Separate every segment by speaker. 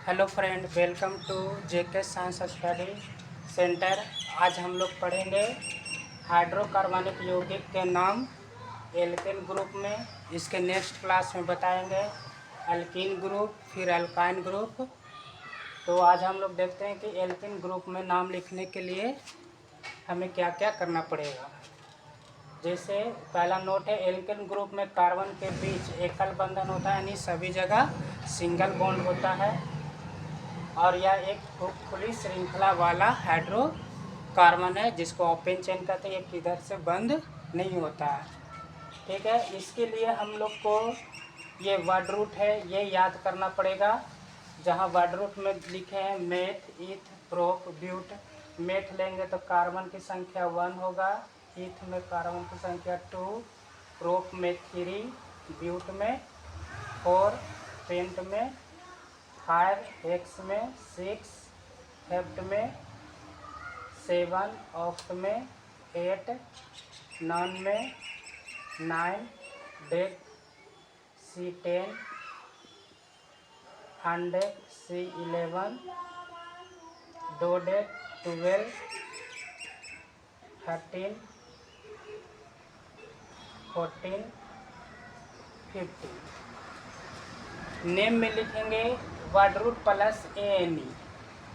Speaker 1: Hello friend, welcome to JK science study centre. आज हम लोग पढ़ेंगे हाइड्रोकार्बनिक यौगिक के नाम एल्केन ग्रुप में। इसके नेक्स्ट क्लास में बताएंगे अल्कीन ग्रुप, फिर अल्काइन ग्रुप। तो आज हम लोग देखते हैं कि एल्केन ग्रुप में नाम लिखने के लिए हमें क्या क्या करना पड़ेगा। जैसे पहला नोट है, एल्केन ग्रुप में कार्बन के बीच एकल बंधन होता है, यानी सभी जगह सिंगल बॉन्ड होता है। और यह एक खुली श्रृंखला वाला हाइड्रोकार्बन है जिसको ओपन चेन कहते हैं। ये किधर से बंद नहीं होता है, ठीक है। इसके लिए हम लोग को ये वर्ड रूट है, ये याद करना पड़ेगा। जहाँ वर्ड रूट में लिखे हैं मेथ, ईथ, प्रोप, ब्यूट। मेथ लेंगे तो कार्बन की संख्या 1 होगा, ईथ में कार्बन की संख्या 2, प्रोप में 3, ब्यूट में 4, पेंट में 5, हेक्स में 6, हेप्ट में 7, ऑक्ट में 8, नॉन में 9, डेक C10, अनडेक C11, डोडेक 12, 13, 14, 15। नेम में लिखेंगे वर्ड रूट प्लस ANE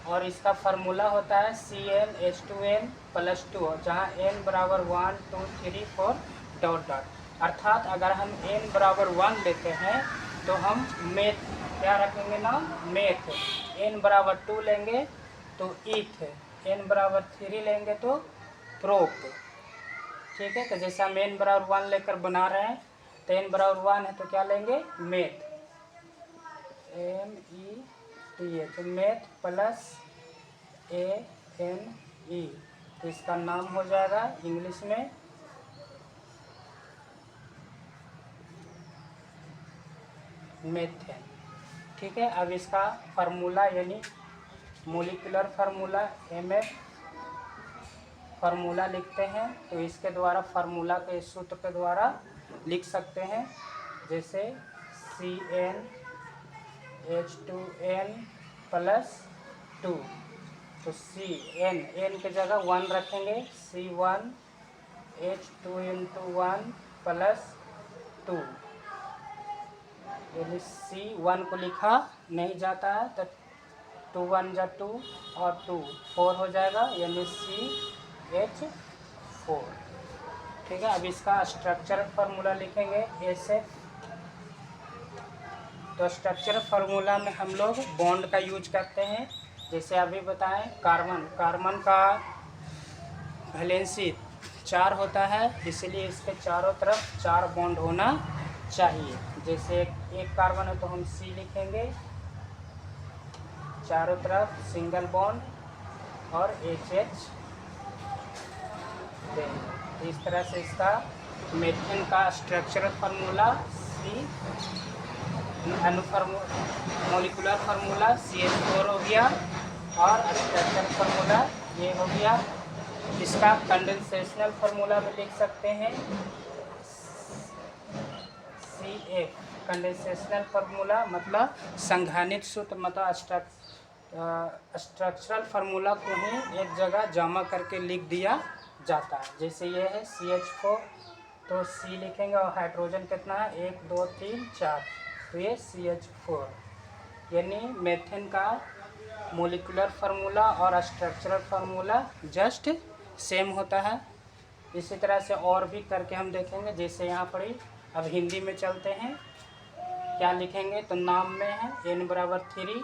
Speaker 1: और इसका फार्मूला होता है CnH2n + 2, जहाँ n बराबर 1 2 3 4 डॉट डॉट। अर्थात अगर हम n बराबर 1 लेते हैं तो हम मेथ क्या रखेंगे नाम, मेथ। n बराबर 2 लेंगे तो ईथ, n बराबर 3 लेंगे तो प्रोप, ठीक है। तो जैसे हम n बराबर 1 लेकर बना रहे हैं तो n बराबर 1 है तो क्या लेंगे, मेथ, METH, तो मेथ प्लस ANE, तो इसका नाम हो जाएगा इंग्लिश में मेथेन, ठीक है। अब इसका फार्मूला यानी मोलिकुलर फार्मूला MF फार्मूला लिखते हैं। तो इसके द्वारा फार्मूला के सूत्र के द्वारा लिख सकते हैं, जैसे CnH2n + 2, तो n की जगह 1 रखेंगे, C1H2n1 + 2, यानी C1 को लिखा नहीं जाता है तो 2 1 जा 2 और 2 4 हो जाएगा, यानी CH4, ठीक है। अब इसका स्ट्रक्चरल फार्मूला लिखेंगे SF। तो स्ट्रक्चरल फार्मूला में हम लोग बॉन्ड का यूज करते हैं। जैसे अभी बताएं, कार्बन का वैलेंसी 4 होता है, इसलिए इसके चारों तरफ 4 बॉन्ड होना चाहिए। जैसे एक कार्बन है तो हम C लिखेंगे, चारों तरफ सिंगल बॉन्ड और HH देंगे। इस तरह से इसका मेथेन का structural formula molecular formula CH4 हो गया और स्ट्रक्चरल फार्मूला ये हो गया। इसका कंडेंसेशनल फार्मूला भी लिख सकते हैं, CF। कंडेंसेशनल फार्मूला मतलब संघानित सूत्र, मतलब स्ट्रक्चरल फार्मूला को ही एक जगह जमा करके लिख दिया जाता है। जैसे ये है CH4, तो C लिखेंगे और हाइड्रोजन कितना है, 1 2 3 4, तो ये CH4। यानी मेथेन का मोलिकुलर फार्मूला और स्ट्रक्चरल फार्मूला जस्ट सेम होता है। इसी तरह से और भी करके हम देखेंगे, जैसे यहाँ पर ही। अब हिंदी में चलते हैं, क्या लिखेंगे, तो नाम में है n बराबर 3,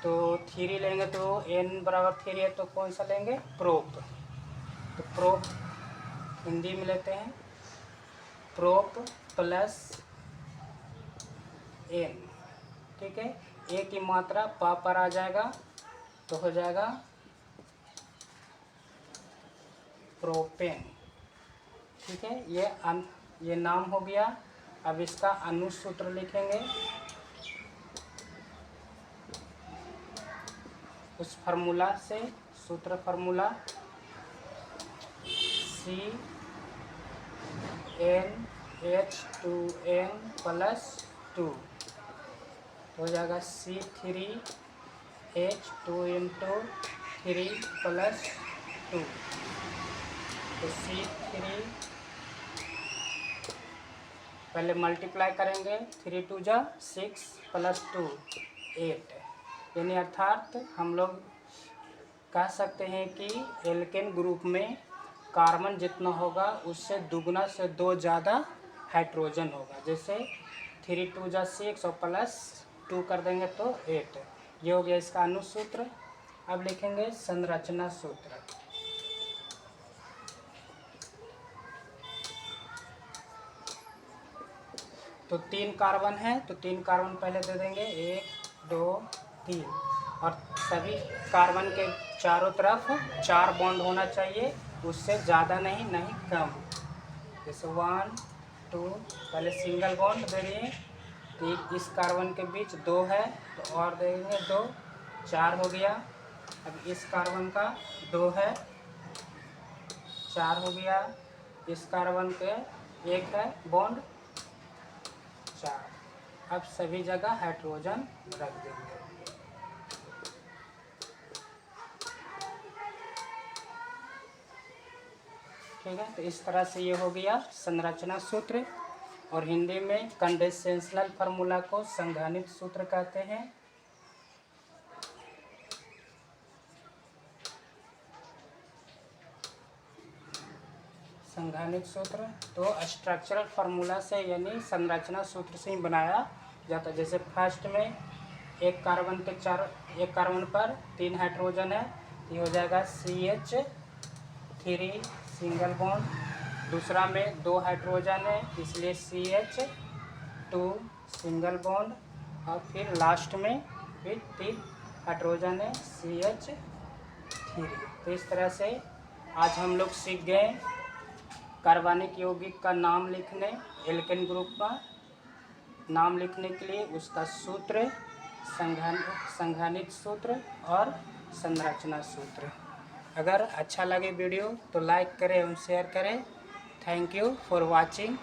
Speaker 1: तो 3 लेंगे तो n बराबर 3 है तो कौन सा लेंगे, प्रोप। तो प्रोप हिंदी में लेते हैं, प्रोप प्लस n, ठीक है। ए की मात्रा पा पर आ जाएगा तो हो जाएगा प्रोपेन, ठीक है। ये नाम हो गया। अब इसका अनुसूत्र लिखेंगे, उस फार्मूला से, सूत्र फार्मूला CnH2n + 2, तो हो जाएगा C3H2 × 3 + 2। तो C3 पहले मल्टीप्लाई करेंगे, 3 × 2 = 6 + 2 8, यानी अर्थात हम लोग कह सकते हैं कि एल्केन ग्रुप में कार्बन जितना होगा उससे दुगना से 2 ज़्यादा हाइड्रोजन होगा। जैसे 3 × 2 = 6 और +2 कर देंगे तो 8। ये हो गया इसका अनुसूत्र। अब लिखेंगे संरचना सूत्र। तो 3 कार्बन है तो 3 कार्बन पहले दे देंगे, 1 2 3, और सभी कार्बन के चारों तरफ 4 बॉन्ड होना चाहिए, उससे ज़्यादा नहीं, नहीं कम। जैसे 1 2, पहले सिंगल बॉन्ड दे दिए, तो इस कार्बन के बीच 2 है तो और देंगे 2, 4 हो गया। अब इस कार्बन का 2 है, 4 हो गया। इस कार्बन के 1 है बॉन्ड, 4। अब सभी जगह हाइड्रोजन रख देंगे। ठीक है, तो इस तरह से ये हो गया संरचना सूत्र, और हिंदी में कंडेंसेशनल फार्मूला को संघनित सूत्र कहते हैं। संघनित सूत्र तो स्ट्रक्चरल फार्मूला से यानी संरचना सूत्र से ही बनाया जाता है। जैसे फर्स्ट में एक कार्बन पर 3 हाइड्रोजन है, ये हो जाएगा CH3 सिंगल बॉन्ड। दूसरा में 2 हाइड्रोजन है इसलिए CH2 सिंगल बॉन्ड, और फिर लास्ट में फिर 3 हाइड्रोजन है CH3। तो इस तरह से आज हम लोग सीख गए कार्बनिक यौगिक का नाम लिखने, एल्केन ग्रुप का नाम लिखने के लिए उसका सूत्र, संघनित सूत्र और संरचना सूत्र। अगर अच्छा लगे वीडियो तो लाइक करें और शेयर करें। Thank you for watching.